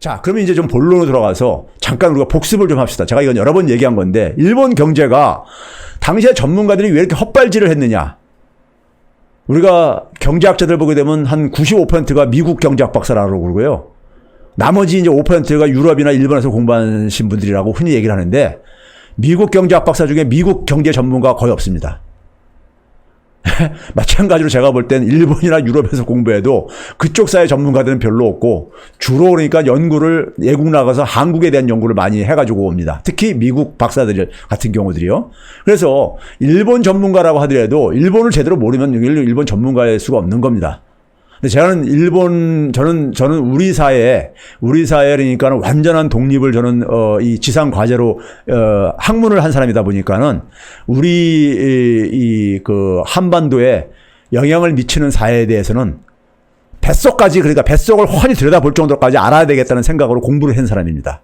자, 그러면 이제 좀 본론으로 들어가서 잠깐 우리가 복습을 좀 합시다. 제가 이건 여러 번 얘기한 건데, 일본 경제가 당시에 전문가들이 왜 이렇게 헛발질을 했느냐. 우리가 경제학자들 보게 되면 한 95%가 미국 경제학 박사라고 그러고요. 나머지 이제 5%가 유럽이나 일본에서 공부하신 분들이라고 흔히 얘기를 하는데, 미국 경제학 박사 중에 미국 경제 전문가가 거의 없습니다. 마찬가지로 제가 볼 땐 일본이나 유럽에서 공부해도 그쪽 사회 전문가들은 별로 없고, 주로 그러니까 연구를 외국 나가서 한국에 대한 연구를 많이 해가지고 옵니다. 특히 미국 박사들 같은 경우들이요. 그래서 일본 전문가라고 하더라도 일본을 제대로 모르면 일본 전문가일 수가 없는 겁니다. 근데 저는 우리 사회에 그러니까는 완전한 독립을 저는 이 지상 과제로 학문을 한 사람이다 보니까는 우리 그 한반도에 영향을 미치는 사회에 대해서는 뱃속까지, 그러니까 뱃속을 훤히 들여다볼 정도까지 알아야 되겠다는 생각으로 공부를 한 사람입니다.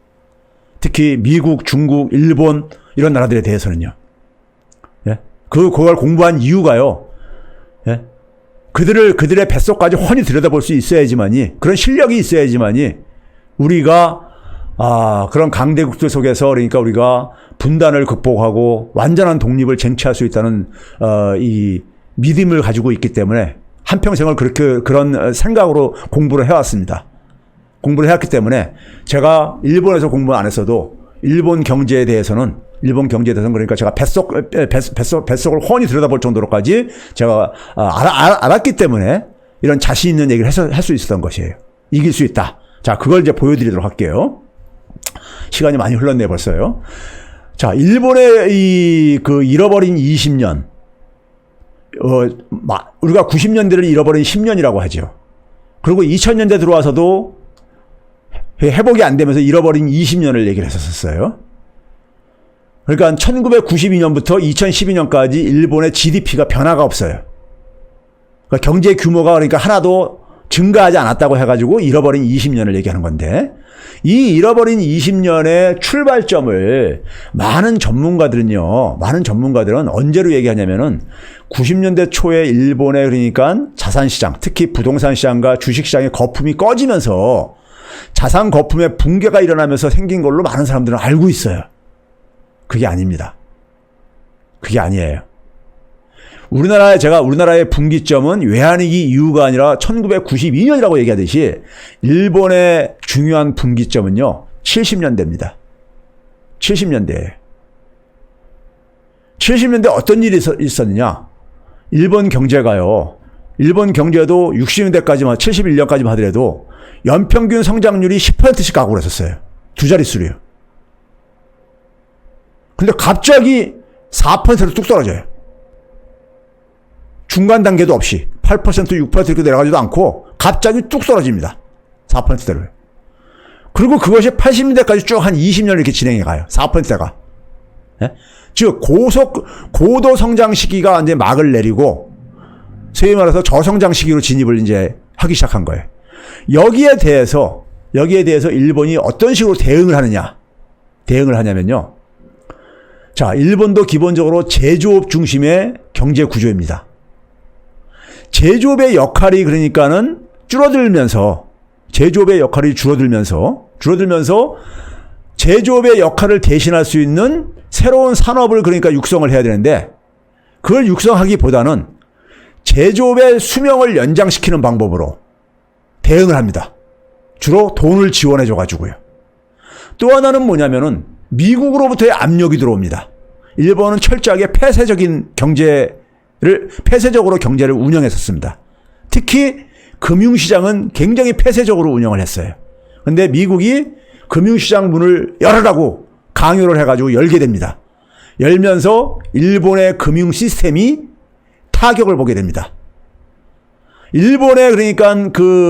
특히 미국, 중국, 일본 이런 나라들에 대해서는요. 예? 그걸 공부한 이유가요. 예? 그들의 뱃속까지 훤히 들여다볼 수 있어야지만이, 그런 실력이 있어야지만이 우리가 그런 강대국들 속에서 그러니까 우리가 분단을 극복하고 완전한 독립을 쟁취할 수 있다는 이 믿음을 가지고 있기 때문에 한평생을 그런 생각으로 공부를 해왔습니다. 공부를 해왔기 때문에 제가 일본에서 공부 안 했어도 일본 경제에 대해서는 그러니까 제가 뱃속을 훤히 들여다볼 정도로까지 제가 알았기 때문에 이런 자신 있는 얘기를 할 수 있었던 것이에요. 이길 수 있다. 자, 그걸 이제 보여드리도록 할게요. 시간이 많이 흘렀네 벌써요. 자, 일본의 그 잃어버린 20년, 우리가 90년대를 잃어버린 10년이라고 하죠. 그리고 2000년대 들어와서도 회복이 안 되면서 잃어버린 20년을 얘기를 했었어요. 그러니까 1992년부터 2012년까지 일본의 GDP가 변화가 없어요. 그러니까 경제 규모가 그러니까 하나도 증가하지 않았다고 해가지고 잃어버린 20년을 얘기하는 건데, 이 잃어버린 20년의 출발점을 많은 전문가들은 언제로 얘기하냐면은 90년대 초에 일본의 그러니까 자산시장, 특히 부동산 시장과 주식시장의 거품이 꺼지면서 자산 거품의 붕괴가 일어나면서 생긴 걸로 많은 사람들은 알고 있어요. 그게 아닙니다. 그게 아니에요. 우리나라의 분기점은 외환위기 이후가 아니라 1992년이라고 얘기하듯이 일본의 중요한 분기점은요, 70년대입니다. 70년대예요. 70년대 어떤 일이 있었느냐? 일본 경제도 60년대까지만, 71년까지만 하더라도 연평균 성장률이 10%씩 가고 그랬었어요. 두 자릿수로요. 근데 갑자기 4%로 뚝 떨어져요. 중간 단계도 없이 8%, 6% 이렇게 내려가지도 않고 갑자기 뚝 떨어집니다. 4%대로. 그리고 그것이 80년대까지 쭉 한 20년 이렇게 진행해 가요. 4%대가. 예? 즉 고도 성장 시기가 이제 막을 내리고 소위 말해서 저성장 시기로 진입을 이제 하기 시작한 거예요. 여기에 대해서 일본이 어떤 식으로 대응을 하냐면요. 자, 일본도 기본적으로 제조업 중심의 경제 구조입니다. 제조업의 역할이 그러니까는 줄어들면서 제조업의 역할을 대신할 수 있는 새로운 산업을 그러니까 육성을 해야 되는데, 그걸 육성하기보다는 제조업의 수명을 연장시키는 방법으로 대응을 합니다. 주로 돈을 지원해 줘가지고요. 또 하나는 뭐냐면은 미국으로부터의 압력이 들어옵니다. 일본은 철저하게 폐쇄적으로 경제를 운영했었습니다. 특히 금융시장은 굉장히 폐쇄적으로 운영을 했어요. 근데 미국이 금융시장 문을 열으라고 강요를 해가지고 열게 됩니다. 열면서 일본의 금융 시스템이 타격을 보게 됩니다. 일본의 그러니까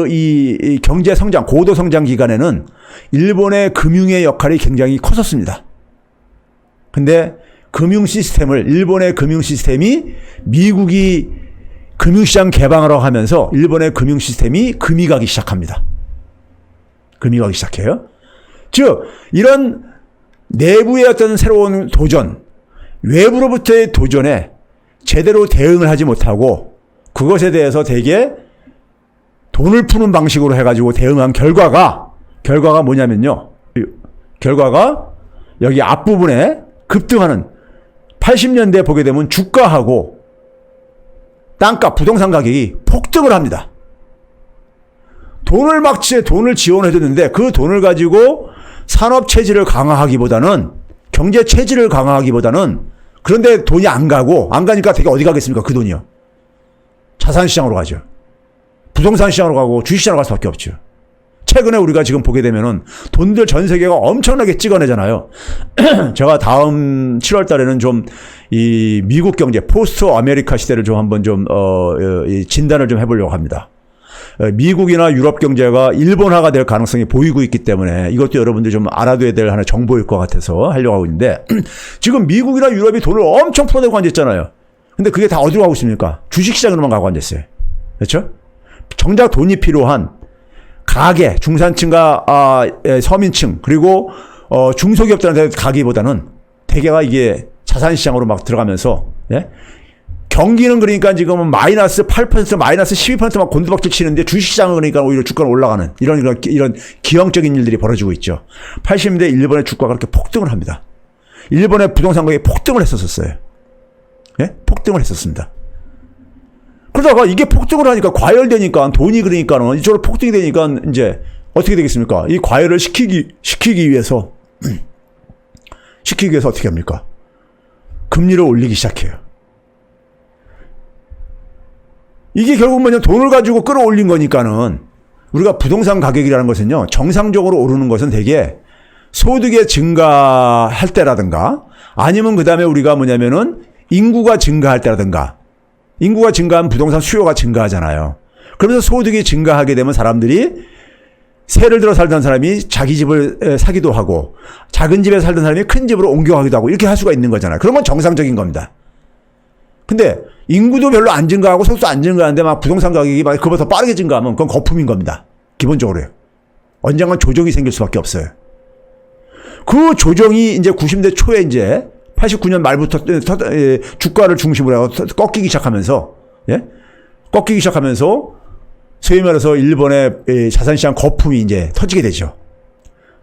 이 경제 성장, 고도 성장 기간에는 일본의 금융의 역할이 굉장히 컸었습니다. 근데 일본의 금융 시스템이 미국이 금융시장 개방하라고 하면서 일본의 금융 시스템이 금이 가기 시작합니다. 금이 가기 시작해요. 즉, 이런 내부의 어떤 새로운 도전, 외부로부터의 도전에 제대로 대응을 하지 못하고 그것에 대해서 되게 돈을 푸는 방식으로 해가지고 대응한 결과가 결과가 뭐냐면요. 결과가 여기 앞부분에 급등하는 80년대에 보게 되면 주가하고 땅값, 부동산 가격이 폭등을 합니다. 돈을 지원해줬는데 그 돈을 가지고 산업 체질을 강화하기보다는, 경제 체질을 강화하기보다는, 그런데 돈이 안 가니까 되게 어디 가겠습니까? 그 돈이요. 자산시장으로 가죠. 부동산 시장으로 가고 주식시장으로 갈 수밖에 없죠. 최근에 우리가 지금 보게 되면은 돈들 전 세계가 엄청나게 찍어내잖아요. 제가 다음 7월 달에는 좀 이 미국 경제, 포스트 아메리카 시대를 좀 한번 진단을 좀 해보려고 합니다. 미국이나 유럽 경제가 일본화가 될 가능성이 보이고 있기 때문에 이것도 여러분들이 좀 알아둬야 될 하나의 정보일 것 같아서 하려고 하고 있는데, 지금 미국이나 유럽이 돈을 엄청 풀어내고 앉았잖아요. 근데 그게 다 어디로 가고 있습니까? 주식시장으로만 가고 앉았어요. 그렇죠? 정작 돈이 필요한 가계, 중산층과 서민층, 그리고 중소기업들한테 가기보다는 대개가 이게 자산시장으로 막 들어가면서, 예? 경기는 그러니까 지금은 마이너스 8%, 마이너스 12%막 곤두박질 치는데 주식시장은 그러니까 오히려 주가는 올라가는 이런 기형적인 일들이 벌어지고 있죠. 80년대 일본의 주가가 그렇게 폭등을 합니다. 일본의 부동산 가격이 폭등을 했었어요. 예? 폭등을 했었습니다. 그러다가 이게 폭등을 하니까 과열되니까 돈이 그러니까는 이쪽으로 폭등이 되니까 이제 어떻게 되겠습니까? 이 과열을 시키기 위해서 어떻게 합니까? 금리를 올리기 시작해요. 이게 결국 뭐냐, 돈을 가지고 끌어올린 거니까는, 우리가 부동산 가격이라는 것은요, 정상적으로 오르는 것은 되게 소득의 증가할 때라든가, 아니면 그 다음에 우리가 뭐냐면은 인구가 증가할 때라든가, 인구가 증가하면 부동산 수요가 증가하잖아요. 그러면서 소득이 증가하게 되면 사람들이, 세를 들어 살던 사람이 자기 집을 사기도 하고, 작은 집에 살던 사람이 큰 집으로 옮겨가기도 하고, 이렇게 할 수가 있는 거잖아요. 그런 건 정상적인 겁니다. 근데 인구도 별로 안 증가하고 소득도 안 증가하는데 막 부동산 가격이 막 그보다 더 빠르게 증가하면 그건 거품인 겁니다. 기본적으로요. 언젠간 조정이 생길 수밖에 없어요. 그 조정이 이제 90대 초에 이제 89년 말부터 주가를 중심으로 해서 꺾이기 시작하면서, 예? 꺾이기 시작하면서 소위 말해서 일본의 자산시장 거품이 이제 터지게 되죠.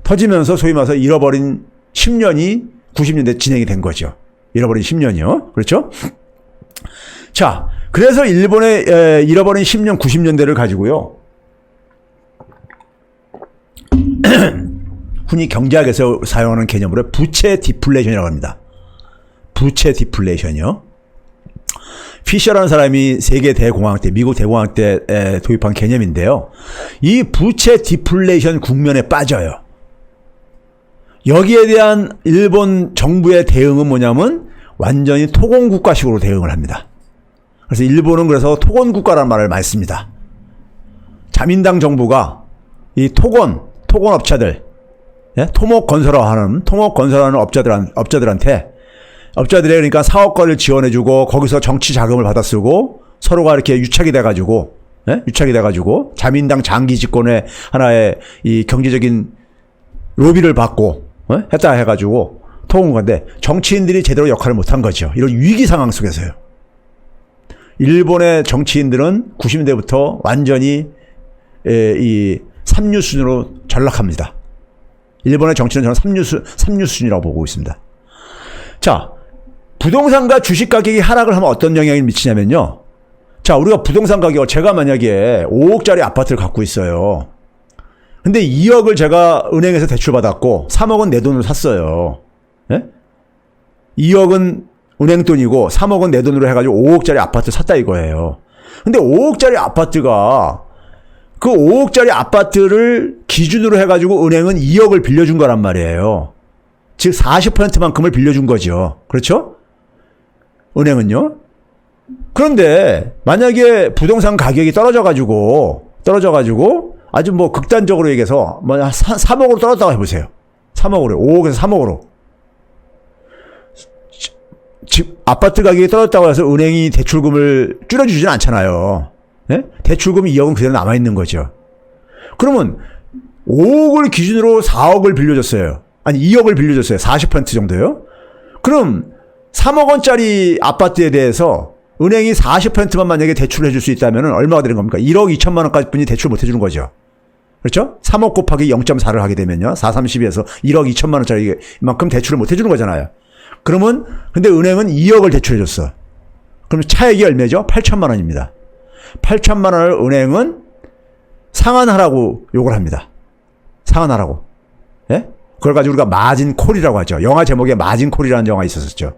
터지면서 소위 말해서 잃어버린 10년이 90년대 진행이 된 거죠. 잃어버린 10년이요. 그렇죠? 자, 그래서 일본의 잃어버린 10년, 90년대를 가지고요. 흔히 경제학에서 사용하는 개념으로 부채 디플레이션이라고 합니다. 부채 디플레이션이요. 피셔라는 사람이 세계 대공황 때, 미국 대공황 때 도입한 개념인데요. 이 부채 디플레이션 국면에 빠져요. 여기에 대한 일본 정부의 대응은 뭐냐면 완전히 토건국가식으로 대응을 합니다. 그래서 일본은 그래서 토건국가라는 말을 많이 씁니다. 자민당 정부가 이 토건업체들, 예? 토목 건설하는 업자들한테, 업자들의 그러니까 사업권을 지원해주고 거기서 정치 자금을 받아 쓰고 서로가 이렇게 유착이 돼가지고, 예? 유착이 돼가지고 자민당 장기 집권의 하나의 이 경제적인 로비를 받고, 예? 했다 해가지고 토건국가인데 정치인들이 제대로 역할을 못한 거죠. 이런 위기 상황 속에서요. 일본의 정치인들은 90년대부터 완전히 이 삼류 수준으로 전락합니다. 일본의 정치는 저는 삼류 수준이라고 보고 있습니다. 자, 부동산과 주식 가격이 하락을 하면 어떤 영향을 미치냐면요. 자, 우리가 부동산 가격을, 제가 만약에 5억짜리 아파트를 갖고 있어요. 근데 2억을 제가 은행에서 대출받았고 3억은 내 돈으로 샀어요. 예? 2억은 은행 돈이고 3억은 내 돈으로 해가지고 5억짜리 아파트 샀다 이거예요. 근데 5억짜리 아파트가, 그 5억짜리 아파트를 기준으로 해가지고 은행은 2억을 빌려준 거란 말이에요. 즉 40%만큼을 빌려준 거죠. 그렇죠? 은행은요. 그런데 만약에 부동산 가격이 떨어져가지고 아주 뭐 극단적으로 얘기해서 뭐 3억으로 떨어졌다고 해보세요. 3억으로, 5억에서 3억으로. 집 아파트 가격이 떨어졌다고 해서 은행이 대출금을 줄여주지는 않잖아요. 예? 대출금 2억은 그대로 남아있는 거죠. 그러면 5억을 기준으로 4억을 빌려줬어요. 아니 2억을 빌려줬어요. 40% 정도요. 그럼 3억 원짜리 아파트에 대해서 은행이 40%만 만약에 대출을 해줄 수 있다면 얼마가 되는 겁니까? 1억 2천만 원까지 뿐이 대출 못 해주는 거죠. 그렇죠? 3억 곱하기 0.4를 하게 되면요. 432에서 1억 2천만 원짜리 이만큼 대출을 못 해주는 거잖아요. 그러면 근데 은행은 2억을 대출해 줬어. 그럼 차액이 얼마죠? 8천만 원입니다. 8천만 원을 은행은 상환하라고 요구를 합니다. 상환하라고. 예? 그걸 가지고 우리가 마진콜이라고 하죠. 영화 제목에 마진콜이라는 영화 있었었죠.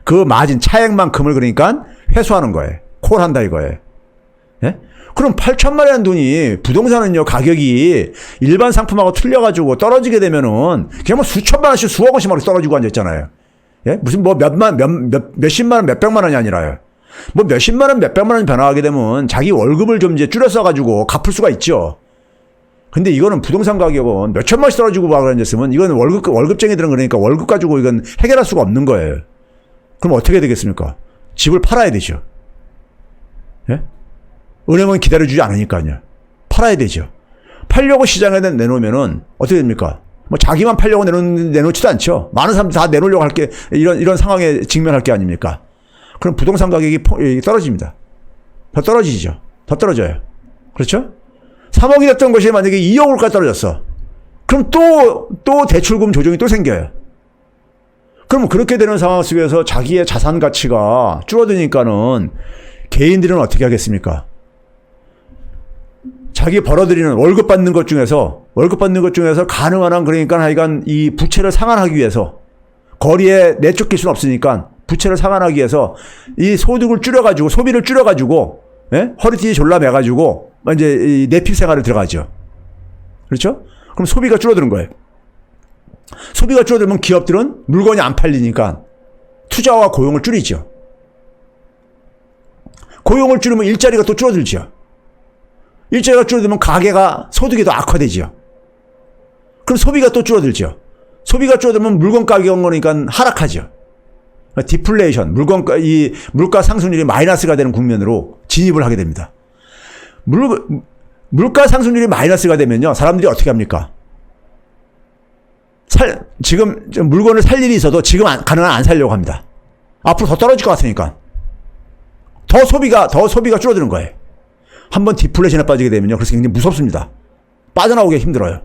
그 마진 차액만큼을 그러니까 회수하는 거예요. 콜한다 이거예요. 예? 그럼 8천만 원 돈이 부동산은요 가격이 일반 상품하고 틀려가지고 떨어지게 되면은 그냥 뭐 수천만 원씩 수억 원씩 막 떨어지고 앉았잖아요. 예? 무슨 뭐 몇십만 원, 몇백만 원이 아니라요. 뭐 몇십만 원, 몇백만 원 변화하게 되면 자기 월급을 좀 이제 줄여 써가지고 갚을 수가 있죠. 근데 이거는 부동산 가격은 몇천만 원씩 떨어지고 막 앉았으면 이건 월급쟁이들은 그러니까 월급 가지고 이건 해결할 수가 없는 거예요. 그럼 어떻게 되겠습니까? 집을 팔아야 되죠. 예? 은행은 기다려주지 않으니까요. 팔아야 되죠. 팔려고 시장에 내놓으면은 어떻게 됩니까? 뭐 자기만 팔려고 내놓지도 않죠. 많은 사람들이 다 내놓으려고 할 게 이런 상황에 직면할 게 아닙니까? 그럼 부동산 가격이 떨어집니다. 더 떨어지죠. 더 떨어져요. 그렇죠? 3억이 됐던 것이 만약에 2억으로까지 떨어졌어. 그럼 또 대출금 조정이 또 생겨요. 그럼 그렇게 되는 상황 속에서 자기의 자산 가치가 줄어드니까는 개인들은 어떻게 하겠습니까? 자기 벌어들이는 월급 받는 것 중에서 가능한 한 그러니까 하여간 이 부채를 상환하기 위해서 거리에 내쫓길 수는 없으니까 부채를 상환하기 위해서 이 소득을 줄여가지고 소비를 줄여가지고 예? 허리띠 졸라매가지고 이제 이 내필 생활을 들어가죠. 그렇죠? 그럼 소비가 줄어드는 거예요. 소비가 줄어들면 기업들은 물건이 안 팔리니까 투자와 고용을 줄이죠. 고용을 줄이면 일자리가 또 줄어들죠. 일자리가 줄어들면 가계가 소득이 더 악화되죠. 그럼 소비가 또 줄어들죠. 소비가 줄어들면 물건 가격은 그러니까 하락하죠. 디플레이션, 물가 상승률이 마이너스가 되는 국면으로 진입을 하게 됩니다. 물가 상승률이 마이너스가 되면요, 사람들이 어떻게 합니까? 지금 물건을 살 일이 있어도 지금 가능한 안 살려고 합니다. 앞으로 더 떨어질 것 같으니까. 더 소비가 줄어드는 거예요. 한번 디플레이션에 빠지게 되면요, 그래서 굉장히 무섭습니다. 빠져나오기 힘들어요.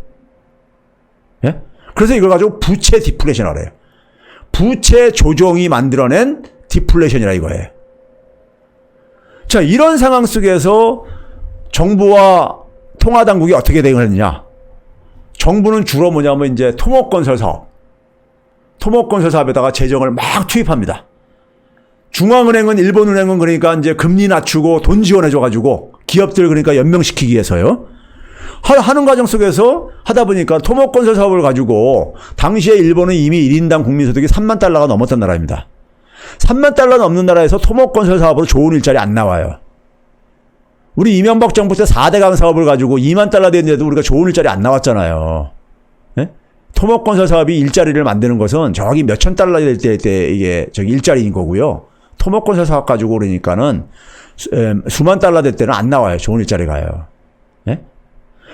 예? 그래서 이걸 가지고 부채 디플레이션이라고 해요. 부채 조정이 만들어낸 디플레이션이라 이거예요. 자, 이런 상황 속에서 정부와 통화당국이 어떻게 대응을 했느냐? 정부는 주로 뭐냐면 이제 토목건설 사업에다가 재정을 막 투입합니다. 중앙은행은 일본은행은 그러니까 이제 금리 낮추고 돈 지원해줘가지고 기업들 그러니까 연명시키기 위해서요. 하는 과정 속에서 하다 보니까 토목건설 사업을 가지고 당시에 일본은 이미 1인당 국민소득이 3만 달러가 넘었던 나라입니다. 3만 달러 넘는 나라에서 토목건설 사업으로 좋은 일자리 안 나와요. 우리 이명박 정부 때 4대강 사업을 가지고 2만 달러 됐는데도 우리가 좋은 일자리 안 나왔잖아요. 예? 토목건설 사업이 일자리를 만드는 것은 저기 몇천 달러 될 때 이게 저기 일자리인 거고요. 토목건설 사업 가지고 그러니까는 수만 달러 될 때는 안 나와요. 좋은 일자리가요. 예?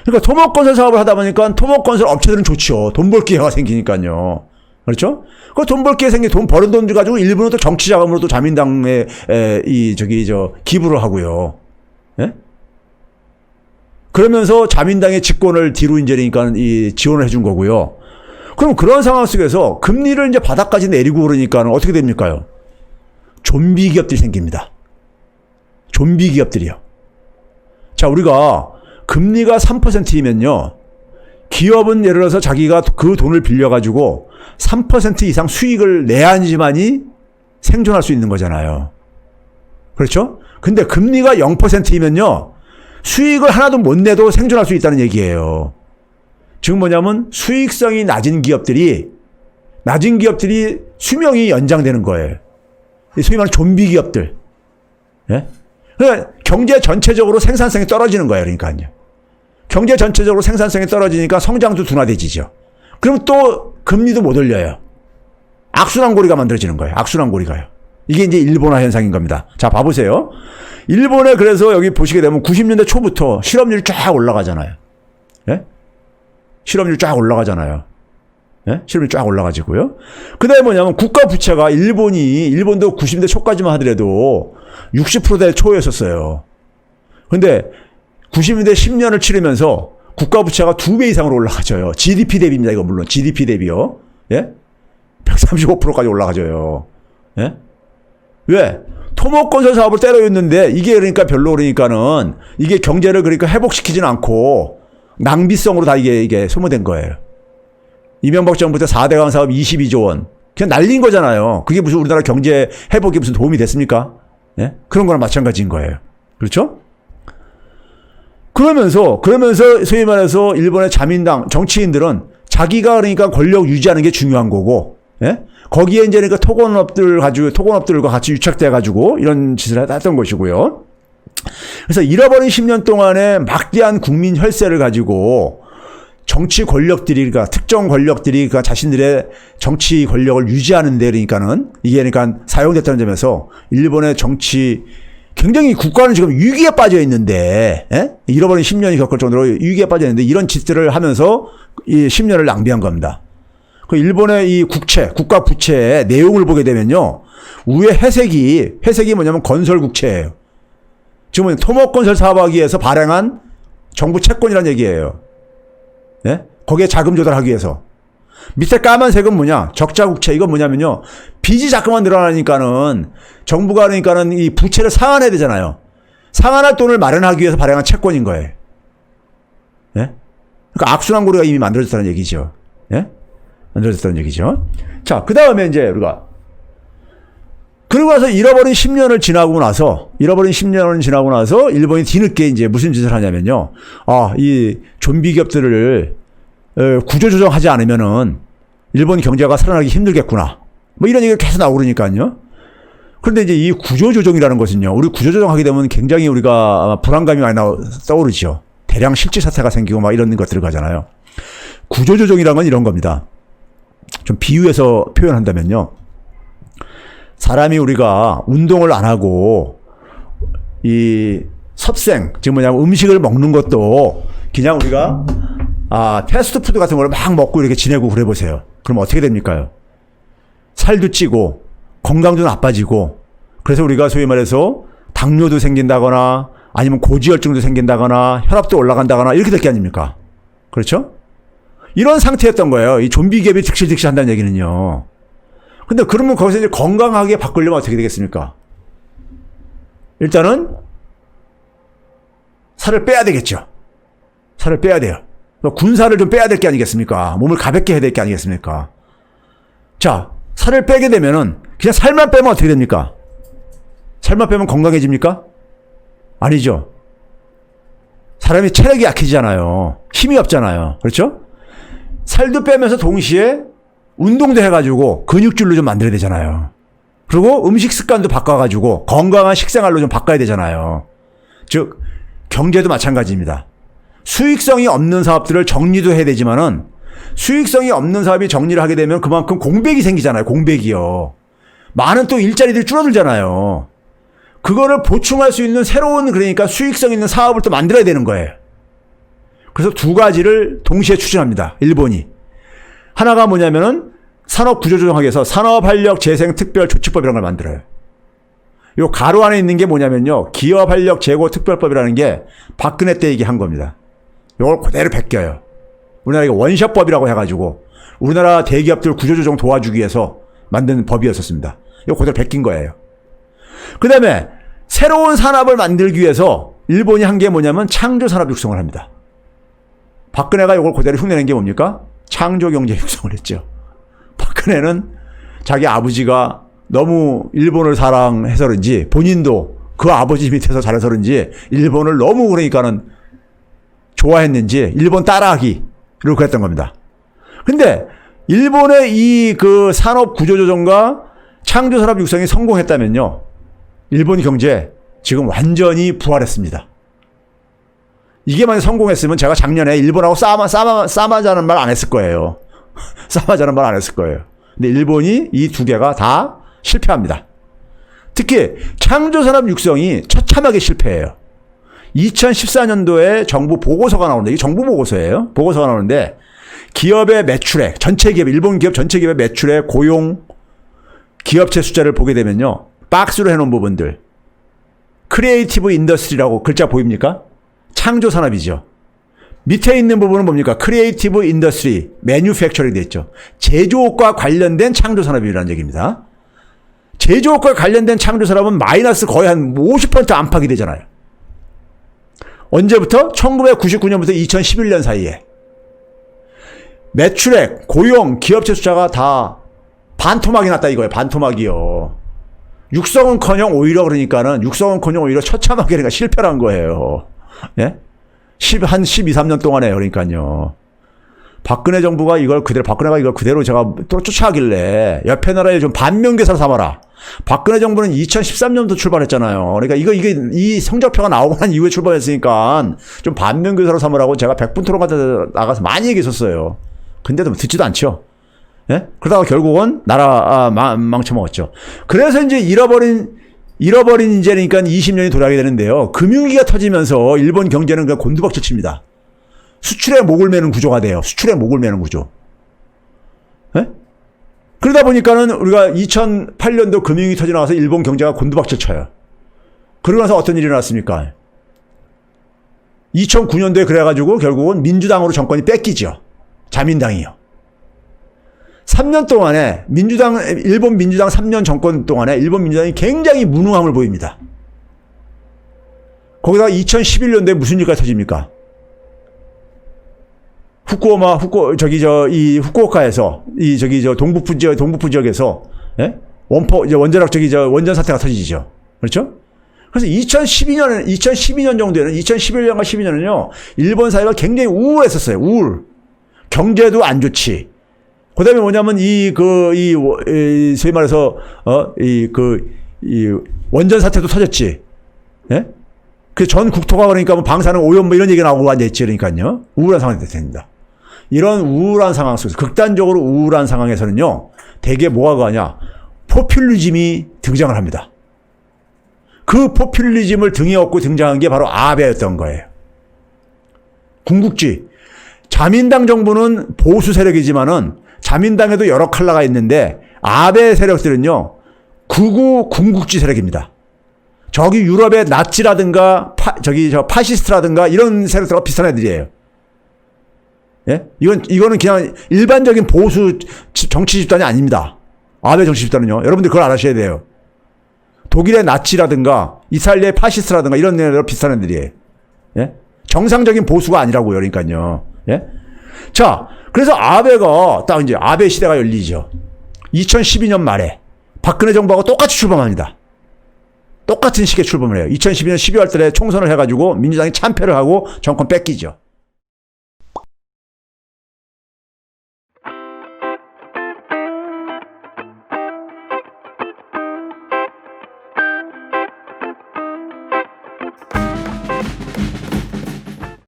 그러니까 토목건설 사업을 하다 보니까 토목건설 업체들은 좋죠. 돈 벌 기회가 생기니까요. 그렇죠? 그 돈 벌 기회 생긴 돈 버는 돈 가지고 일부는 또 정치 자금으로 또 자민당에 기부를 하고요. 예? 그러면서 자민당의 집권을 뒤로 이제 그러니까 지원을 해준 거고요. 그럼 그런 상황 속에서 금리를 이제 바닥까지 내리고 그러니까 어떻게 됩니까요? 좀비 기업들이 생깁니다. 좀비 기업들이요. 자, 우리가 금리가 3%이면요. 기업은 예를 들어서 자기가 그 돈을 빌려가지고 3% 이상 수익을 내야지만이 생존할 수 있는 거잖아요. 그렇죠? 근데 금리가 0%이면요. 수익을 하나도 못 내도 생존할 수 있다는 얘기예요. 지금 뭐냐면 수익성이 낮은 기업들이 수명이 연장되는 거예요. 소위 말하는 좀비 기업들. 예? 그러니까 경제 전체적으로 생산성이 떨어지는 거예요. 그러니까요. 경제 전체적으로 생산성이 떨어지니까 성장도 둔화되지죠. 그럼 또 금리도 못 올려요. 악순환고리가 만들어지는 거예요. 악순환고리가요. 이게 이제 일본화 현상인 겁니다. 자, 봐보세요. 일본에 그래서 여기 보시게 되면 90년대 초부터 실업률이 쫙 올라가잖아요. 예? 실업률이 쫙 올라가잖아요. 예? 실업률이 쫙 올라가지고요. 그 다음에 뭐냐면 국가 부채가 일본도 90년대 초까지만 하더라도 60%대 초였었어요. 근데 90년대 10년을 치르면서 국가 부채가 2배 이상으로 올라가져요. GDP 대비입니다. 이거 물론 GDP 대비요. 예? 135%까지 올라가져요. 예? 왜? 토목건설 사업을 때려였는데 이게 그러니까 별로 그러니까는 이게 경제를 그러니까 회복시키지는 않고 낭비성으로 다 이게 소모된 거예요. 이명박 정부 때 4대 강 사업 22조 원. 그냥 날린 거잖아요. 그게 무슨 우리나라 경제 회복에 무슨 도움이 됐습니까? 예? 그런 거랑 마찬가지인 거예요. 그렇죠? 그러면서 소위 말해서 일본의 자민당 정치인들은 자기가 그러니까 권력 유지하는 게 중요한 거고, 예? 거기에 이제 그러니까 토건업들과 같이 유착돼 가지고 이런 짓을 했던 것이고요. 그래서 잃어버린 10년 동안의 막대한 국민 혈세를 가지고 정치 권력들이, 그러니까 특정 권력들이 그러니까 자신들의 정치 권력을 유지하는 데 그러니까는 이게 그러니까 사용됐다는 점에서 일본의 정치 굉장히 국가는 지금 위기에 빠져 있는데, 예? 잃어버린 10년이 겪을 정도로 위기에 빠져 있는데 이런 짓들을 하면서 이 10년을 낭비한 겁니다. 그 일본의 이 국가 부채의 내용을 보게 되면요. 위에 회색이 뭐냐면 건설 국채예요. 지금 토목건설 사업하기 위해서 발행한 정부 채권이라는 얘기예요. 예? 거기에 자금 조달하기 위해서. 밑에 까만색은 뭐냐? 적자국채. 이건 뭐냐면요. 빚이 자꾸만 늘어나니까는 정부가 그러니까는 이 부채를 상환해야 되잖아요. 상환할 돈을 마련하기 위해서 발행한 채권인 거예요. 예? 그러니까 악순환고리가 이미 만들어졌다는 얘기죠. 예? 만들어졌다는 얘기죠. 자, 그 다음에 이제 우리가 그러고 나서 잃어버린 10년을 지나고 나서 일본이 뒤늦게 이제 무슨 짓을 하냐면요. 이 좀비 기업들을 구조조정하지 않으면은 일본 경제가 살아나기 힘들겠구나. 뭐 이런 얘기가 계속 나오고 그러니까요. 그런데 이제 이 구조조정이라는 것은요. 우리 구조조정하게 되면 굉장히 우리가 불안감이 많이 떠오르죠. 대량 실질 사태가 생기고 막 이런 것들을 가잖아요. 구조조정이라는 건 이런 겁니다. 좀 비유해서 표현한다면요. 사람이 우리가 운동을 안 하고 이 섭생, 즉 뭐냐면 음식을 먹는 것도 그냥 우리가 패스트푸드 같은 걸 막 먹고 이렇게 지내고 그래 보세요. 그럼 어떻게 됩니까? 살도 찌고 건강도 나빠지고 그래서 우리가 소위 말해서 당뇨도 생긴다거나 아니면 고지혈증도 생긴다거나 혈압도 올라간다거나 이렇게 될 게 아닙니까? 그렇죠? 이런 상태였던 거예요. 이 좀비 기업이 득실득실 한다는 얘기는요. 근데 그러면 거기서 이제 건강하게 바꾸려면 어떻게 되겠습니까? 일단은 살을 빼야 되겠죠. 살을 빼야 돼요. 군살을 좀 빼야 될 게 아니겠습니까? 몸을 가볍게 해야 될 게 아니겠습니까? 자, 살을 빼게 되면은 그냥 살만 빼면 어떻게 됩니까? 살만 빼면 건강해집니까? 아니죠. 사람이 체력이 약해지잖아요. 힘이 없잖아요. 그렇죠? 살도 빼면서 동시에 운동도 해가지고 근육질로 좀 만들어야 되잖아요. 그리고 음식 습관도 바꿔가지고 건강한 식생활로 좀 바꿔야 되잖아요. 즉 경제도 마찬가지입니다. 수익성이 없는 사업들을 정리도 해야 되지만은 수익성이 없는 사업이 정리를 하게 되면 그만큼 공백이 생기잖아요. 공백이요. 많은 또 일자리들이 줄어들잖아요. 그거를 보충할 수 있는 새로운 그러니까 수익성 있는 사업을 또 만들어야 되는 거예요. 그래서 두 가지를 동시에 추진합니다. 일본이. 하나가 뭐냐면은 산업구조조정하기 위해서 산업활력재생특별조치법이라는 걸 만들어요. 요 가로 안에 있는 게 뭐냐면요. 기업활력재고특별법이라는 게 박근혜 때 얘기한 겁니다. 요걸 그대로 베껴요. 우리나라 이거 원샷법이라고 해가지고 우리나라 대기업들 구조조정 도와주기 위해서 만든 법이었었습니다. 이거 그대로 베낀 거예요. 그 다음에 새로운 산업을 만들기 위해서 일본이 한 게 뭐냐면 창조산업 육성을 합니다. 박근혜가 이걸 그대로 흉내낸 게 뭡니까? 창조경제 육성을 했죠. 박근혜는 자기 아버지가 너무 일본을 사랑해서 그런지 본인도 그 아버지 밑에서 자라서 그런지 일본을 너무 그러니까는 좋아했는지 일본 따라하기로 그랬던 겁니다. 근데 일본의 이 그 산업 구조조정과 창조산업 육성이 성공했다면요. 일본 경제 지금 완전히 부활했습니다. 이게 만약 성공했으면 제가 작년에 일본하고 싸마자는 말 안 했을 거예요. 싸마자는 말 안 했을 거예요. 근데 일본이 이 두 개가 다 실패합니다. 특히 창조산업 육성이 처참하게 실패해요. 2014년도에 정부 보고서가 나오는데 이게 정부 보고서예요. 보고서가 나오는데 기업의 매출액, 전체 기업, 일본 기업 전체 기업의 매출액, 고용, 기업체 숫자를 보게 되면요. 박스로 해놓은 부분들. 크리에이티브 인더스트리라고 글자 보입니까? 창조산업이죠. 밑에 있는 부분은 뭡니까? 크리에이티브 인더스트리, 매뉴팩처링 돼 있죠. 제조업과 관련된 창조 산업이라는 얘기입니다. 제조업과 관련된 창조 산업은 마이너스 거의 한 50% 안팎이 되잖아요. 언제부터? 1999년부터 2011년 사이에. 매출액, 고용, 기업체 숫자가 다 반토막이 났다 이거예요. 반토막이요. 육성은커녕 오히려 그러니까는 육성은커녕 오히려 처참하게 그러니까 실패를 한 거예요. 예? 한 12, 13년 동안에 그러니까요. 박근혜 정부가 이걸 그대로, 박근혜가 이걸 그대로 제가 또 쫓아가길래 옆에 나라에 좀 반면교사로 삼아라. 박근혜 정부는 2013년도 출발했잖아요. 그러니까 이 성적표가 나오고 난 이후에 출발했으니까 좀 반면교사로 삼으라고 제가 100분 토론까지 나가서 많이 얘기했었어요. 근데도 듣지도 않죠. 예? 그러다가 결국은 나라 망쳐먹었죠. 그래서 이제 잃어버린 이제니까 20년이 돌아가게 되는데요. 금융위기가 터지면서 일본 경제는 그냥 곤두박질 칩니다. 수출에 목을 매는 구조가 돼요. 수출에 목을 매는 구조. 예? 그러다 보니까는 우리가 2008년도 금융위기 터져 나와서 일본 경제가 곤두박질 쳐요. 그러고 나서 어떤 일이 일어났습니까? 2009년도에 그래가지고 결국은 민주당으로 정권이 뺏기죠. 자민당이요. 3년 동안에 일본 민주당 3년 정권 동안에 일본 민주당이 굉장히 무능함을 보입니다. 거기다가 2011년도에 무슨 일까지 터집니까? 후쿠오카에서 동북부 지역에서 예? 원전 사태가 터지죠. 그렇죠? 그래서 2012년 정도에는 2011년과 12년은요. 일본 사회가 굉장히 우울했었어요. 우울. 경제도 안 좋지. 그다음에 뭐냐면 소위 말해서 원전 사태도 터졌지. 예? 그 전 국토가 그러니까 뭐 방사능 오염 뭐 이런 얘기가 나오고 앉아있지. 그러니까요. 우울한 상황이 됩니다. 이런 우울한 상황 속에서, 극단적으로 우울한 상황에서는요, 대개 뭐가 가냐? 포퓰리즘이 등장을 합니다. 그 포퓰리즘을 등에 업고 등장한 게 바로 아베였던 거예요. 궁극주의. 자민당 정부는 보수 세력이지만은 자민당에도 여러 컬러가 있는데 아베 세력들은요, 극우 궁극주의 세력입니다. 저기 유럽의 나치라든가 파시스트라든가 이런 세력들과 비슷한 애들이에요. 예? 이거는 그냥 일반적인 보수 정치 집단이 아닙니다. 아베 정치 집단은요. 여러분들 그걸 알아셔야 돼요. 독일의 나치라든가 이탈리아의 파시스트라든가 이런 애들 비슷한 애들이에요. 예? 정상적인 보수가 아니라고요. 그러니까요. 예? 자, 그래서 아베가 딱 이제 아베 시대가 열리죠. 2012년 말에 박근혜 정부하고 똑같이 출범합니다. 똑같은 시기에 출범을 해요. 2012년 12월 달에 총선을 해가지고 민주당이 참패를 하고 정권 뺏기죠.